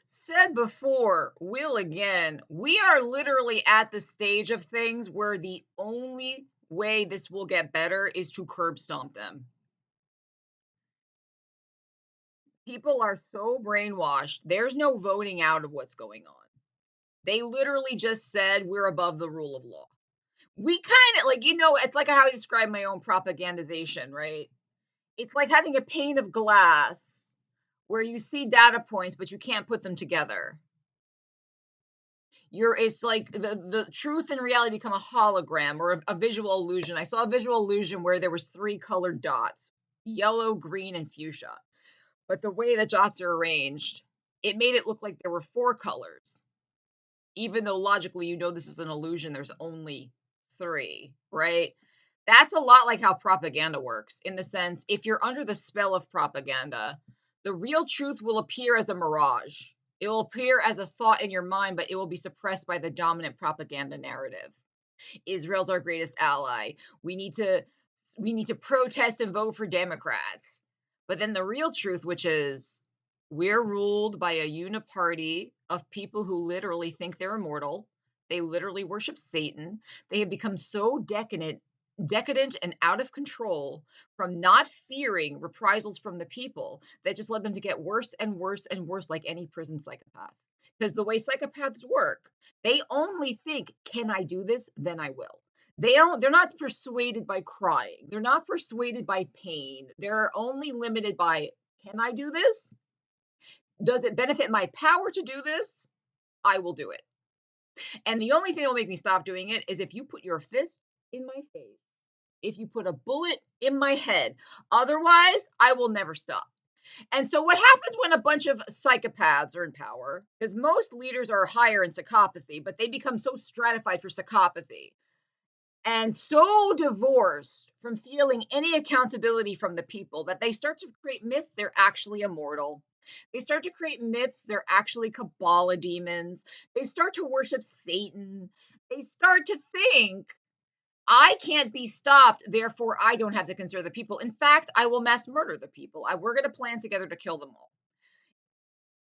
Said before, will again. We are literally at the stage of things where the only way this will get better is to curb stomp them. People are so brainwashed. There's no voting out of what's going on. They literally just said we're above the rule of law. We kind of like, it's like how I describe my own propagandization, right? It's like having a pane of glass where you see data points, but you can't put them together. It's like the truth and reality become a hologram or a visual illusion. I saw a visual illusion where there was 3 colored dots, yellow, green, and fuchsia. But the way the dots are arranged, it made it look like there were 4 colors. Even though logically this is an illusion, there's only 3, right? That's a lot like how propaganda works, in the sense, if you're under the spell of propaganda, the real truth will appear as a mirage. It will appear as a thought in your mind, but it will be suppressed by the dominant propaganda narrative. Israel's our greatest ally. We need to protest and vote for Democrats. But then the real truth, which is we're ruled by a uniparty of people who literally think they're immortal. They literally worship Satan. They have become so decadent and out of control from not fearing reprisals from the people that just led them to get worse and worse and worse, like any prison psychopath. Because the way psychopaths work, they only think, can I do this? Then I will. They're not persuaded by crying. They're not persuaded by pain. They're only limited by, can I do this? Does it benefit my power to do this? I will do it. And the only thing that will make me stop doing it is if you put your fist in my face, if you put a bullet in my head. Otherwise, I will never stop. And so, what happens when a bunch of psychopaths are in power? Because most leaders are higher in psychopathy, but they become so stratified for psychopathy and so divorced from feeling any accountability from the people that they start to create myths they're actually immortal. They start to create myths they're actually kaballah demons. They start to worship Satan. They start to think, I can't be stopped, therefore I don't have to consider the people. In fact, I will mass murder the people. We're going to plan together to kill them all.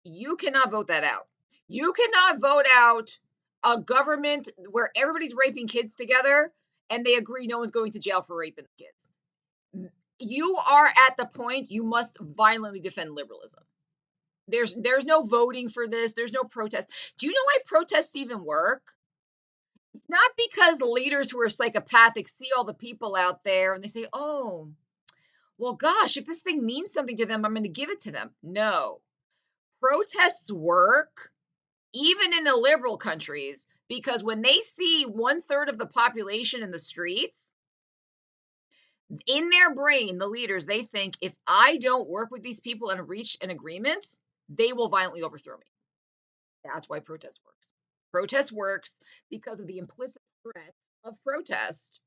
You cannot vote that out. You cannot vote out a government where everybody's raping kids together and they agree no one's going to jail for raping the kids. You are at the point you must violently defend liberalism. There's no voting for this. There's no protest. Do you know why protests even work? It's not because leaders who are psychopathic see all the people out there and they say, oh, well, gosh, if this thing means something to them, I'm going to give it to them. No. Protests work even in the liberal countries because when they see 1/3 of the population in the streets, in their brain, the leaders, they think if I don't work with these people and reach an agreement, they will violently overthrow me. That's why protest works. Protest works because of the implicit threat of protest.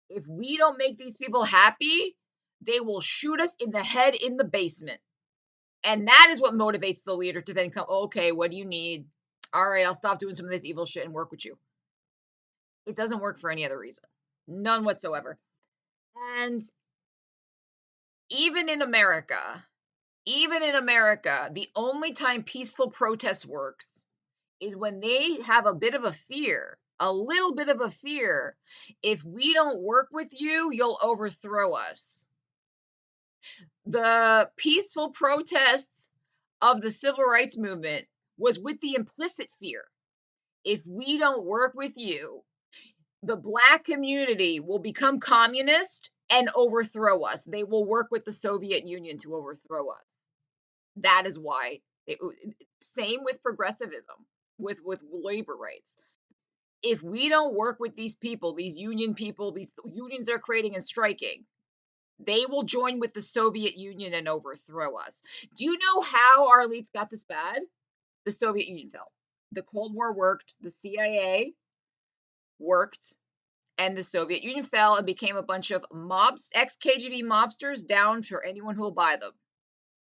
If we don't make these people happy, they will shoot us in the head in the basement. And that is what motivates the leader to then come, okay, what do you need? All right, I'll stop doing some of this evil shit and work with you. It doesn't work for any other reason. None whatsoever. And even in America, the only time peaceful protest works is when they have a bit of a fear, a little bit of a fear. If we don't work with you, you'll overthrow us. The peaceful protests of the civil rights movement was with the implicit fear. If we don't work with you, the Black community will become communist and overthrow us. They will work with the Soviet Union to overthrow us. That is why. Same with progressivism, with labor rights. If we don't work with these people, these unions are creating and striking, they will join with the Soviet Union and overthrow us. Do you know how our elites got this bad? The Soviet Union fell. The Cold War worked, the CIA worked, and the Soviet Union fell and became a bunch of ex-KGB mobsters down for anyone who will buy them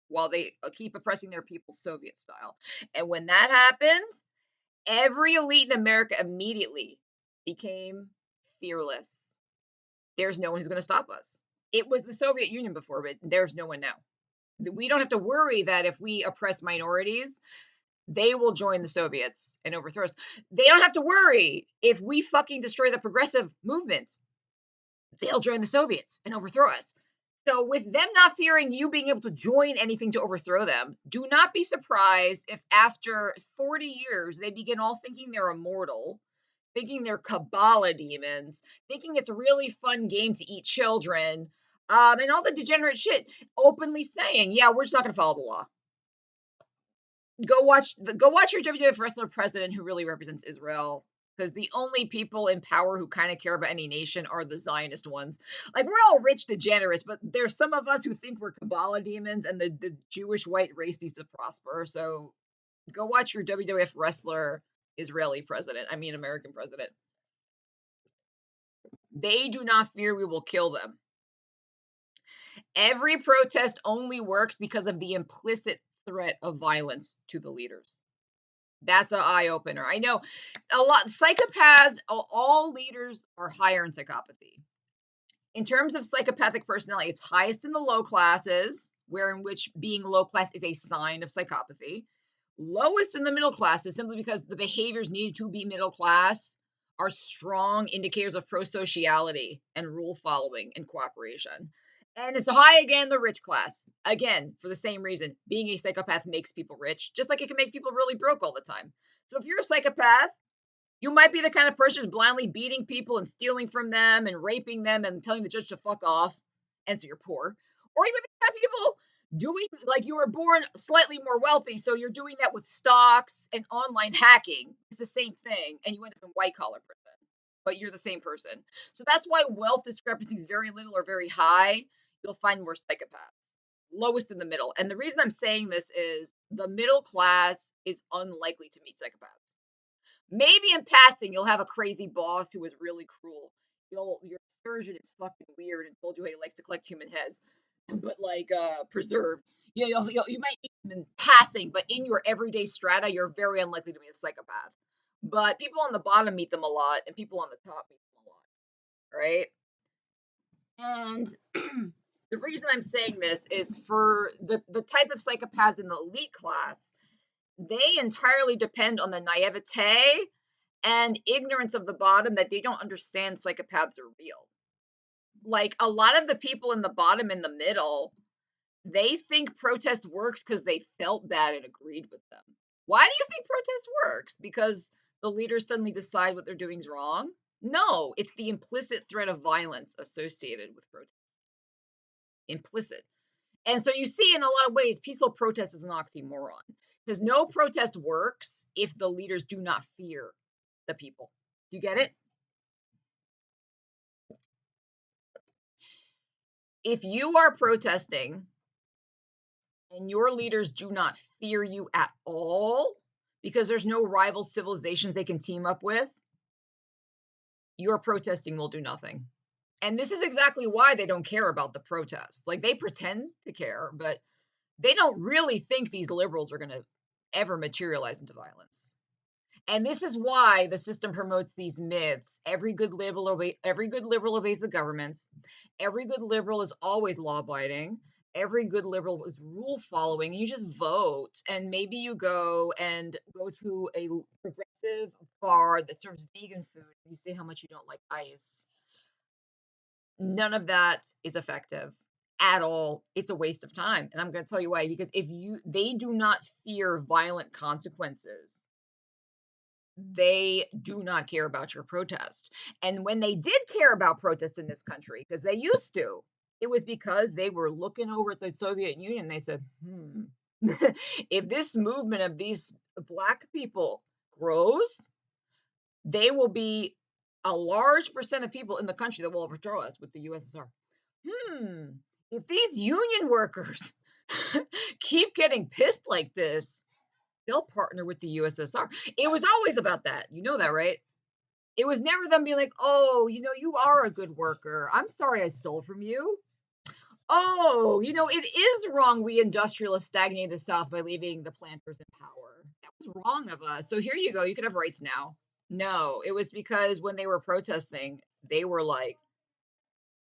while they keep oppressing their people Soviet style. And when that happened, every elite in America immediately became fearless. There's no one who's going to stop us. It was the Soviet Union before, but there's no one now. We don't have to worry that if we oppress minorities, They will join the Soviets and overthrow us. They don't have to worry if we fucking destroy the progressive movements. They'll join the Soviets and overthrow us. So, with them not fearing you being able to join anything to overthrow them, do not be surprised if after 40 years they begin all thinking they're immortal, thinking they're kaballah demons, thinking it's a really fun game to eat children, and all the degenerate shit, openly saying, "Yeah, we're just not going to follow the law." Go watch your WWF wrestler president who really represents Israel, because the only people in power who kind of care about any nation are the Zionist ones. Like, we're all rich degenerates, but there's some of us who think we're Kabbalah demons, and the Jewish white race needs to prosper. So go watch your WWF wrestler Israeli president. I mean, American president. They do not fear we will kill them. Every protest only works because of the implicit threat of violence to the leaders. That's an eye opener. I know a lot psychopaths, all leaders are higher in psychopathy. In terms of psychopathic personality, it's highest in the low classes, where in which being low class is a sign of psychopathy. Lowest in the middle classes, simply because the behaviors needed to be middle class are strong indicators of prosociality and rule following and cooperation. And it's high again, the rich class. Again, for the same reason, being a psychopath makes people rich, just like it can make people really broke all the time. So if you're a psychopath, you might be the kind of person who's blindly beating people and stealing from them and raping them and telling the judge to fuck off, and so you're poor. Or you might be the kind of people doing, like, you were born slightly more wealthy, so you're doing that with stocks and online hacking. It's the same thing, and you end up in white collar prison, but you're the same person. So that's why wealth discrepancies, very little or very high, you'll find more psychopaths. Lowest in the middle. And the reason I'm saying this is the middle class is unlikely to meet psychopaths. Maybe in passing, you'll have a crazy boss who is really cruel. Your surgeon is fucking weird and told you he likes to collect human heads, but like preserved. You might meet him in passing, but in your everyday strata, you're very unlikely to be a psychopath. But people on the bottom meet them a lot, and people on the top meet them a lot, right? And the reason I'm saying this is for the type of psychopaths in the elite class, they entirely depend on the naivete and ignorance of the bottom, that they don't understand psychopaths are real. Like, a lot of the people in the bottom in the middle, they think protest works because they felt bad and agreed with them. Why do you think protest works? Because the leaders suddenly decide what they're doing is wrong? No, it's the implicit threat of violence associated with protest. Implicit. And so you see, in a lot of ways, peaceful protest is an oxymoron, because no protest works if the leaders do not fear the people. Do you get it? If you are protesting and your leaders do not fear you at all, because there's no rival civilizations they can team up with, your protesting will do nothing. And this is exactly why they don't care about the protests. Like, they pretend to care, but they don't really think these liberals are going to ever materialize into violence. And this is why the system promotes these myths. Every good liberal obeys the government. Every good liberal is always law-abiding. Every good liberal is rule-following. You just vote, and maybe you go to a progressive bar that serves vegan food, and you say how much you don't like ice. None of that is effective at all. It's a waste of time, and I'm going to tell you why. Because they do not fear violent consequences. They do not care about your protest. And when they did care about protest in this country, because they used to, it was because they were looking over at the Soviet Union. They said, if this movement of these black people grows, they will be a large percent of people in the country that will overthrow us with the USSR. If these union workers keep getting pissed like this, they'll partner with the USSR. It was always about that. You know that, right? It was never them being like, oh, you are a good worker. I'm sorry I stole from you. Oh, it is wrong we industrialists stagnated the South by leaving the planters in power. That was wrong of us. So here you go. You can have rights now. No, it was because when they were protesting, they were like,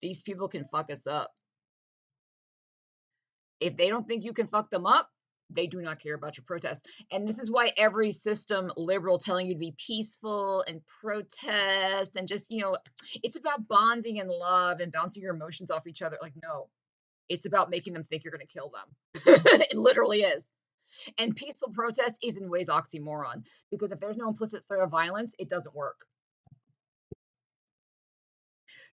these people can fuck us up. If they don't think you can fuck them up, They do not care about your protests. And this is why every system liberal telling you to be peaceful and protest and just, it's about bonding and love and bouncing your emotions off each other. Like, no, it's about making them think you're going to kill them. It literally is. And peaceful protest is in ways oxymoron, because if there's no implicit threat of violence, it doesn't work.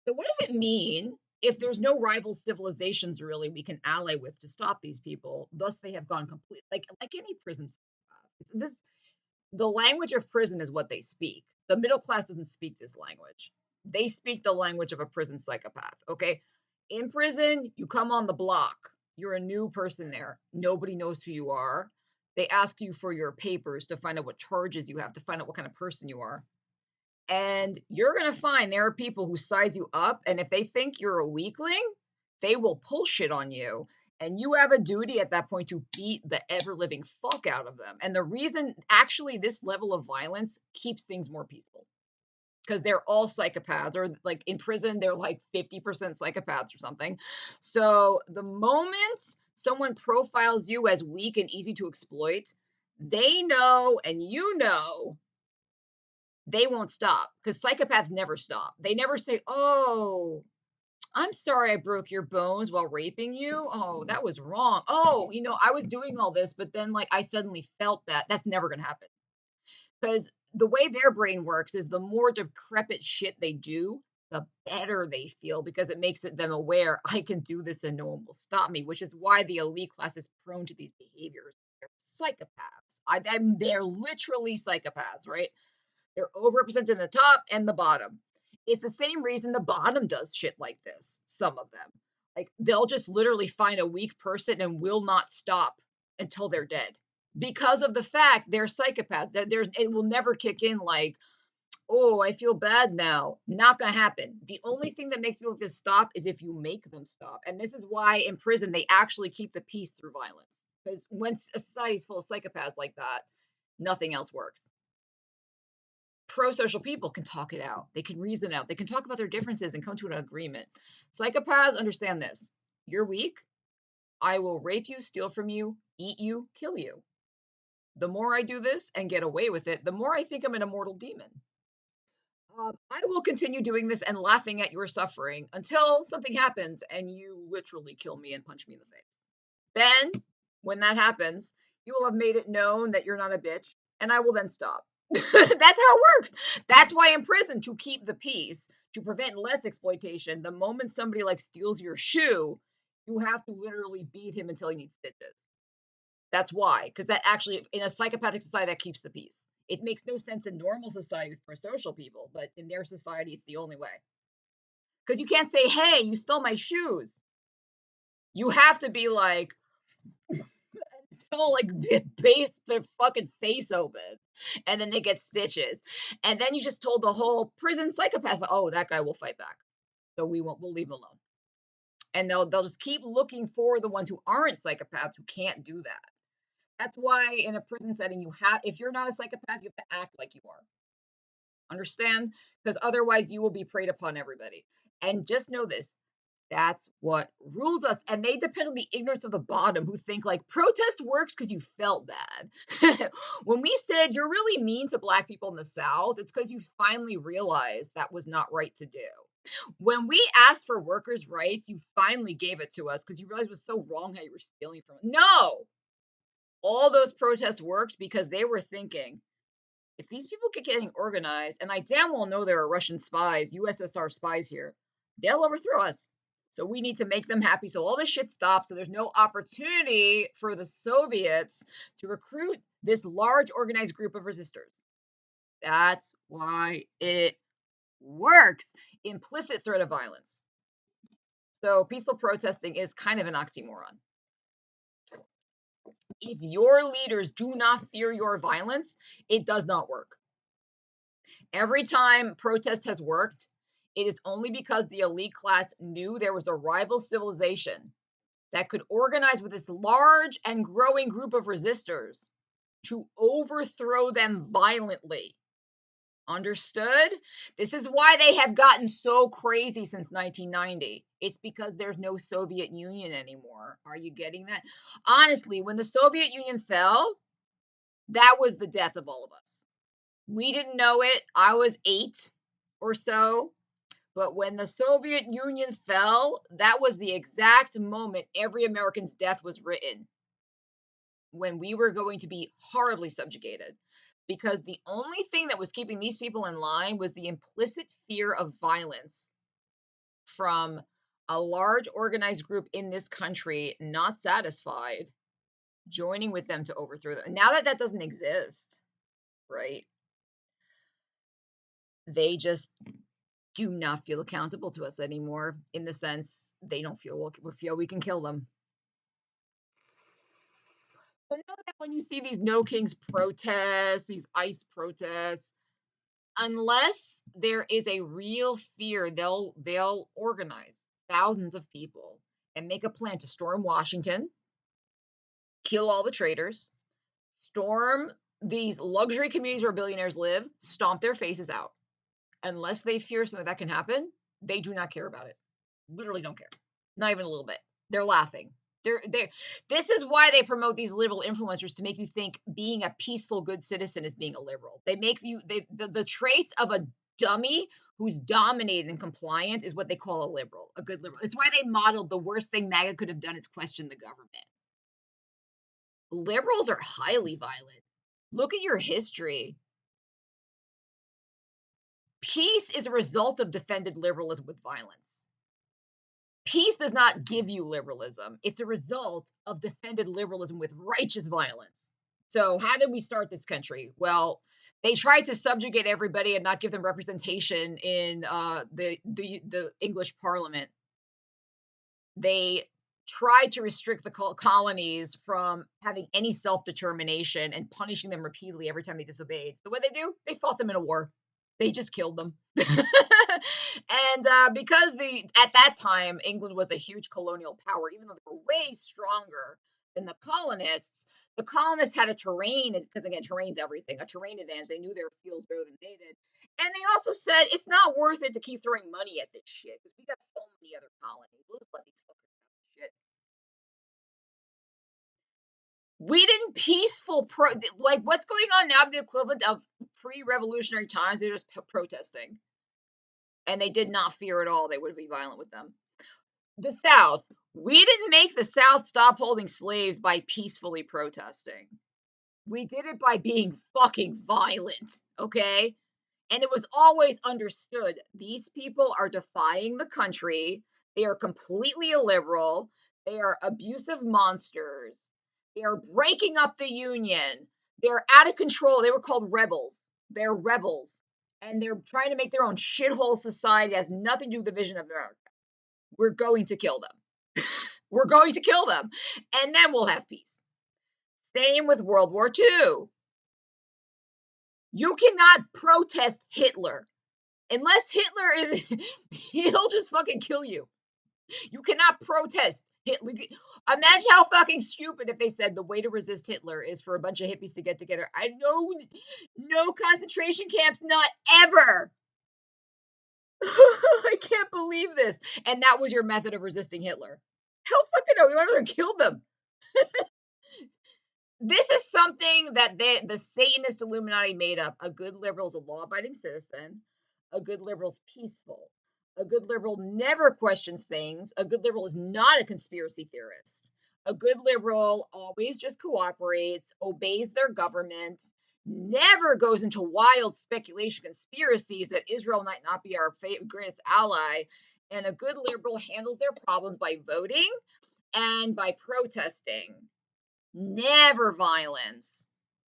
So what does it mean if there's no rival civilizations really we can ally with to stop these people? Thus, they have gone complete like any prison psychopath. The language of prison is what they speak. The middle class doesn't speak this language. They speak the language of a prison psychopath. Okay, in prison, you come on the block. You're a new person there. Nobody knows who you are. They ask you for your papers to find out what charges you have, to find out what kind of person you are. And you're going to find there are people who size you up. And if they think you're a weakling, they will pull shit on you. And you have a duty at that point to beat the ever living fuck out of them. And the reason actually this level of violence keeps things more peaceful, because they're all psychopaths, or like in prison, they're like 50% psychopaths or something. So the moment someone profiles you as weak and easy to exploit, they know, and they won't stop, because psychopaths never stop. They never say, "Oh, I'm sorry I broke your bones while raping you. Oh, that was wrong. Oh, I was doing all this, but then like I suddenly felt that." That's never going to happen, because the way their brain works is the more decrepit shit they do, the better they feel, because it makes them aware, I can do this and no one will stop me, which is why the elite class is prone to these behaviors. They're psychopaths. They're literally psychopaths, right? They're overrepresented in the top and the bottom. It's the same reason the bottom does shit like this, some of them. Like, they'll just literally find a weak person and will not stop until they're dead, because of the fact they're psychopaths. It will never kick in like, "Oh, I feel bad now." Not gonna happen. The only thing that makes people just stop is if you make them stop. And this is why in prison they actually keep the peace through violence. Because when a society is full of psychopaths like that, nothing else works. Pro-social people can talk it out. They can reason out. They can talk about their differences and come to an agreement. Psychopaths understand this. You're weak. I will rape you, steal from you, eat you, kill you. The more I do this and get away with it, the more I think I'm an immortal demon. I will continue doing this and laughing at your suffering until something happens and you literally kill me and punch me in the face. Then, when that happens, you will have made it known that you're not a bitch, and I will then stop. That's how it works. That's why in prison, to keep the peace, to prevent less exploitation, the moment somebody like steals your shoe, you have to literally beat him until he needs stitches. That's why, because that actually, in a psychopathic society, that keeps the peace. It makes no sense in normal society with pro-social people, but in their society, it's the only way. Because you can't say, "Hey, you stole my shoes." You have to be like, until like base their fucking face open, and then they get stitches, and then you just told the whole prison psychopath, "Oh, that guy will fight back, so we'll leave him alone." And they'll just keep looking for the ones who aren't psychopaths, who can't do that. That's why in a prison setting, if you're not a psychopath, you have to act like you are. Understand? Because otherwise you will be preyed upon everybody. And just know this, that's what rules us. And they depend on the ignorance of the bottom, who think like protest works because you felt bad. When we said you're really mean to Black people in the South, it's because you finally realized that was not right to do. When we asked for workers' rights, you finally gave it to us because you realized it was so wrong how you were stealing from it. No! All those protests worked because they were thinking, if these people get getting organized, and I damn well know there are Russian spies, USSR spies here, they'll overthrow us. So we need to make them happy so all this shit stops, so there's no opportunity for the Soviets to recruit this large organized group of resistors. That's why it works. Implicit threat of violence. So peaceful protesting is kind of an oxymoron. If your leaders do not fear your violence, it does not work. Every time protest has worked, it is only because the elite class knew there was a rival civilization that could organize with this large and growing group of resistors to overthrow them violently. Understood? This is why they have gotten so crazy since 1990. It's because there's no Soviet Union anymore. Are you getting that? Honestly, when the Soviet Union fell, that was the death of all of us. We didn't know it. I was 8 or so. But when the Soviet Union fell, that was the exact moment every American's death was written, when we were going to be horribly subjugated. Because the only thing that was keeping these people in line was the implicit fear of violence from a large organized group in this country not satisfied, joining with them to overthrow them. Now that that doesn't exist, right? They just do not feel accountable to us anymore, in the sense they don't feel we can kill them. So know that when you see these No Kings protests, these ICE protests, unless there is a real fear, they'll organize thousands of people and make a plan to storm Washington, kill all the traitors, storm these luxury communities where billionaires live, stomp their faces out. Unless they fear something that can happen, they do not care about it. Literally don't care. Not even a little bit. They're laughing. They're this is why they promote these liberal influencers, to make you think being a peaceful, good citizen is being a liberal. They make you the traits of a dummy who's dominated and compliant is what they call a liberal, a good liberal. It's why they modeled the worst thing MAGA could have done is question the government. Liberals are highly violent. Look at your history. Peace is a result of defended liberalism with violence. Peace does not give you liberalism. It's a result of defended liberalism with righteous violence. So how did we start this country? Well, they tried to subjugate everybody and not give them representation in the English Parliament. They tried to restrict the colonies from having any self-determination and punishing them repeatedly every time they disobeyed. So what do? They fought them in a war. They just killed them. And because at that time England was a huge colonial power, even though they were way stronger than the colonists had a terrain, because again, terrain's everything, a terrain advantage. They knew their fields better than they did. And they also said it's not worth it to keep throwing money at this shit, because we got so many other colonies. We'll just let these fuckers have shit. We didn't like what's going on now, the equivalent of pre-revolutionary times. They're just protesting. And they did not fear at all they would be violent with them. The South. We didn't make the South stop holding slaves by peacefully protesting. We did it by being fucking violent, okay? And it was always understood these people are defying the country. They are completely illiberal. They are abusive monsters. They are breaking up the Union. They're out of control. They were called rebels. They're rebels. And they're trying to make their own shithole society. It has nothing to do with the vision of America. We're going to kill them. We're going to kill them. And then we'll have peace. Same with World War II. You cannot protest Hitler. Unless Hitler is, he'll just fucking kill you. You cannot protest Hitler. Imagine how fucking stupid if they said the way to resist Hitler is for a bunch of hippies to get together. I know, no concentration camps, not ever. I can't believe this. And that was your method of resisting Hitler. Hell fucking no, you went over and killed them. This is something that the Satanist Illuminati made up. A good liberal is a law-abiding citizen. A good liberal is peaceful. A good liberal never questions things. A good liberal is not a conspiracy theorist. A good liberal always just cooperates, obeys their government, never goes into wild speculation conspiracies that Israel might not be our greatest ally. And a good liberal handles their problems by voting and by protesting. Never violence.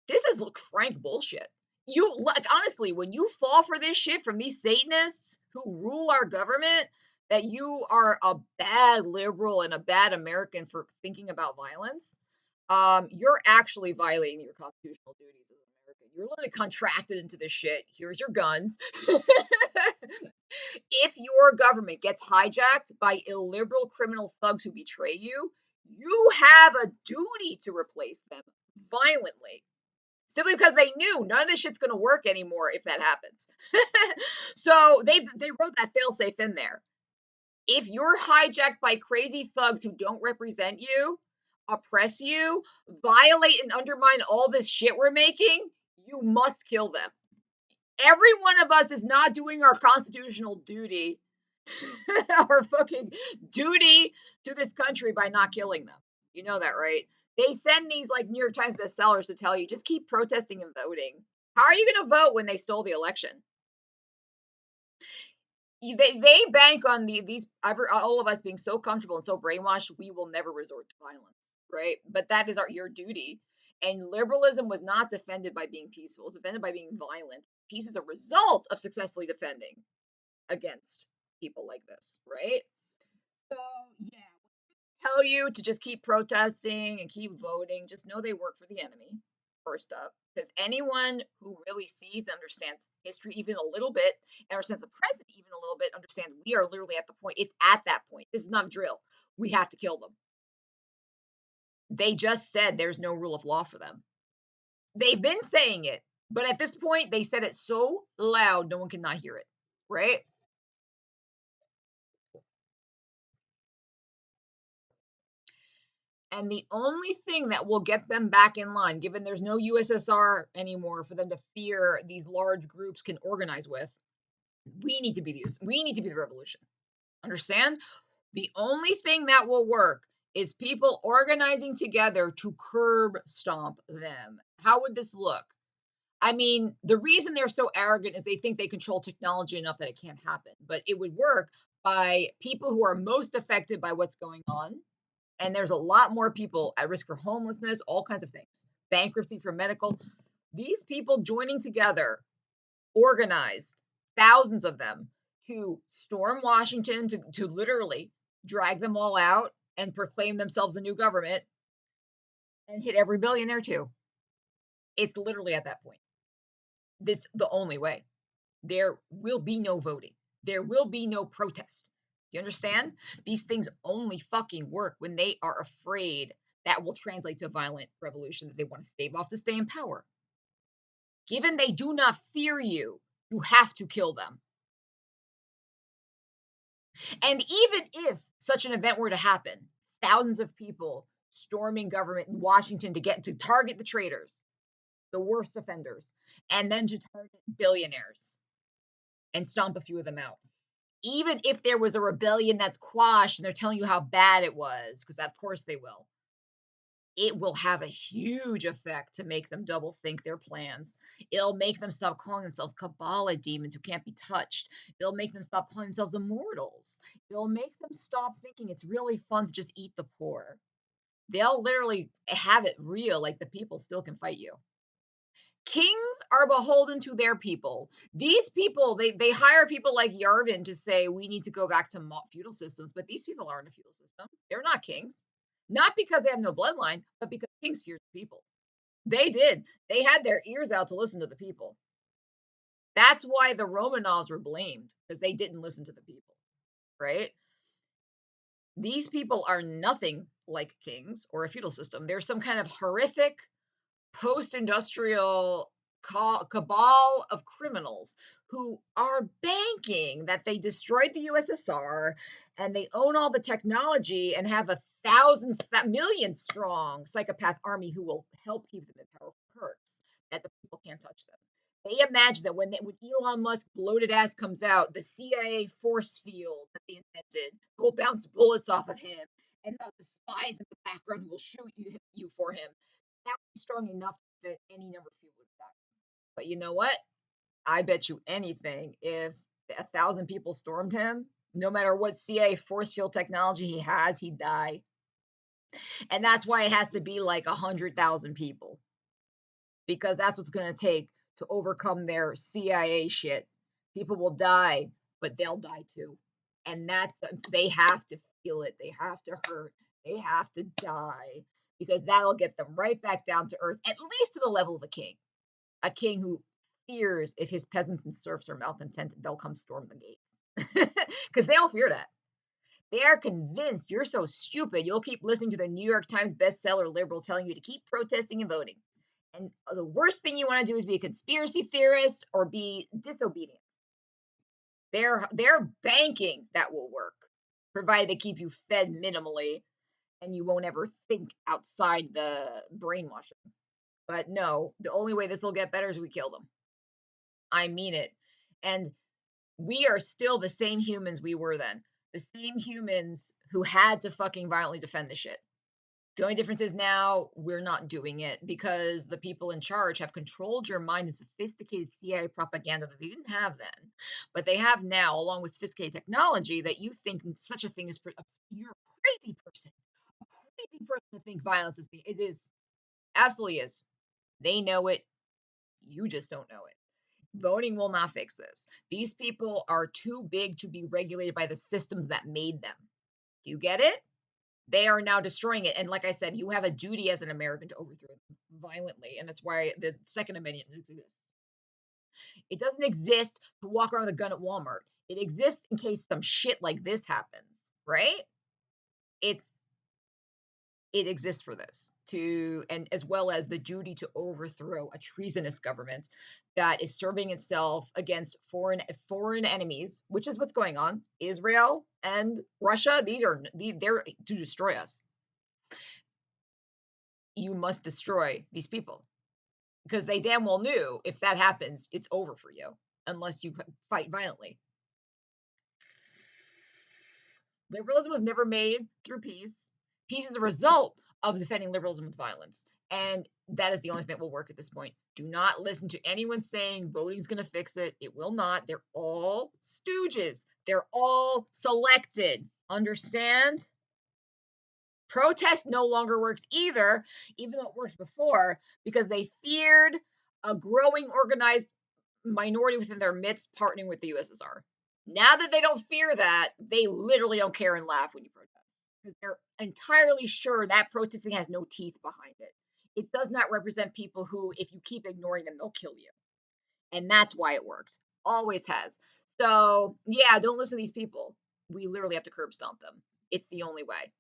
This is frank bullshit. You like honestly, when you fall for this shit from these Satanists who rule our government, that you are a bad liberal and a bad American for thinking about violence, you're actually violating your constitutional duties as an American. You're literally contracted into this shit. Here's your guns. If your government gets hijacked by illiberal criminal thugs who betray you, you have a duty to replace them violently. simply because they knew none of this shit's going to work anymore if that happens. So they wrote that failsafe in there. If you're hijacked by crazy thugs who don't represent you, oppress you, violate and undermine all this shit we're making, you must kill them. Every one of us is not doing our constitutional duty, our fucking duty to this country by not killing them. You know that, right? They send these like New York Times bestsellers to tell you just keep protesting and voting. How are you going to vote when they stole the election? They bank on all of us being so comfortable and so brainwashed, we will never resort to violence, right? But that is your duty. And liberalism was not defended by being peaceful; it was defended by being violent. Peace is a result of successfully defending against people like this, right? So yeah, tell you to just keep protesting and keep voting. Just know they work for the enemy, first up. Because anyone who really sees and understands history even a little bit, and understands the present even a little bit, understands we are literally at the point. It's at that point. This is not a drill. We have to kill them. They just said there's no rule of law for them. They've been saying it, but at this point, they said it so loud no one can not hear it, right? And the only thing that will get them back in line, given there's no USSR anymore for them to fear these large groups can organize with, we need to be the revolution. Understand? The only thing that will work is people organizing together to curb stomp them. How would this look? I mean, the reason they're so arrogant is they think they control technology enough that it can't happen. But it would work by people who are most affected by what's going on. And there's a lot more people at risk for homelessness, all kinds of things, bankruptcy for medical. These people joining together, organized, thousands of them, to storm Washington, to literally drag them all out and proclaim themselves a new government and hit every billionaire too. It's literally at that point. This the only way. There will be no voting. There will be no protest. Do you understand? These things only fucking work when they are afraid that will translate to violent revolution that they want to stave off to stay in power. Given they do not fear you, you have to kill them. And even if such an event were to happen, thousands of people storming government in Washington to target the traitors, the worst offenders, and then to target billionaires and stomp a few of them out. Even if there was a rebellion that's quashed and they're telling you how bad it was, because of course they will, it will have a huge effect to make them double think their plans. It'll make them stop calling themselves kaballah demons who can't be touched. It'll make them stop calling themselves immortals. It'll make them stop thinking it's really fun to just eat the poor. They'll literally have it real, like the people still can fight you. Kings are beholden to their people. These people, they hire people like Yarvin to say we need to go back to feudal systems, but these people aren't a feudal system. They're not kings. Not because they have no bloodline, but because kings feared the people. They did. They had their ears out to listen to the people. That's why the Romanovs were blamed, because they didn't listen to the people, right? These people are nothing like kings or a feudal system. They're some kind of horrific post-industrial cabal of criminals who are banking that they destroyed the USSR and they own all the technology and have million strong psychopath army who will help keep them in power for perks that the people can't touch them. They imagine that when Elon Musk bloated ass comes out, the CIA force field that they invented will bounce bullets off of him, and the spies in the background will shoot you for him. That was strong enough that any number of people would die. But you know what? I bet you anything, if 1,000 people stormed him, no matter what CIA force field technology he has, he'd die. And that's why it has to be like 100,000 people, because that's what's going to take to overcome their CIA shit. People will die, but they'll die too. And they have to feel it. They have to hurt. They have to die, because that'll get them right back down to earth, at least to the level of a king who fears if his peasants and serfs are malcontent, they'll come storm the gates, because they all fear that. They are convinced you're so stupid, you'll keep listening to the New York Times bestseller liberal telling you to keep protesting and voting. And the worst thing you want to do is be a conspiracy theorist or be disobedient. They're banking that will work, provided they keep you fed minimally and you won't ever think outside the brainwashing. But no, the only way this will get better is we kill them. I mean it. And we are still the same humans we were then. The same humans who had to fucking violently defend the shit. The only difference is now we're not doing it because the people in charge have controlled your mind in sophisticated CIA propaganda that they didn't have then. But they have now, along with sophisticated technology, that you think such a thing is you're a crazy person. A crazy person to think violence is it is absolutely is. They know it. You just don't know it. Voting will not fix this. These people are too big to be regulated by the systems that made them. Do you get it? They are now destroying it. And like I said, you have a duty as an American to overthrow them violently. And that's why the Second Amendment exists. It doesn't exist to walk around with a gun at Walmart. It exists in case some shit like this happens, right? It's it exists for this to and as well as the duty to overthrow a treasonous government that is serving itself against foreign enemies, which is what's going on. Israel and Russia, they're to destroy us. You must destroy these people because they damn well knew if that happens, it's over for you unless you fight violently. Liberalism was never made through peace. Peace is a result of defending liberalism with violence. And that is the only thing that will work at this point. Do not listen to anyone saying voting's going to fix it. It will not. They're all stooges. They're all selected. Understand? Protest no longer works either, even though it worked before, because they feared a growing organized minority within their midst partnering with the USSR. Now that they don't fear that, they literally don't care and laugh when you protest because they're entirely sure that protesting has no teeth behind it. It does not represent people who, if you keep ignoring them, they'll kill you. And that's why it works. Always has. So, yeah, don't listen to these people. We literally have to curb stomp them. It's the only way.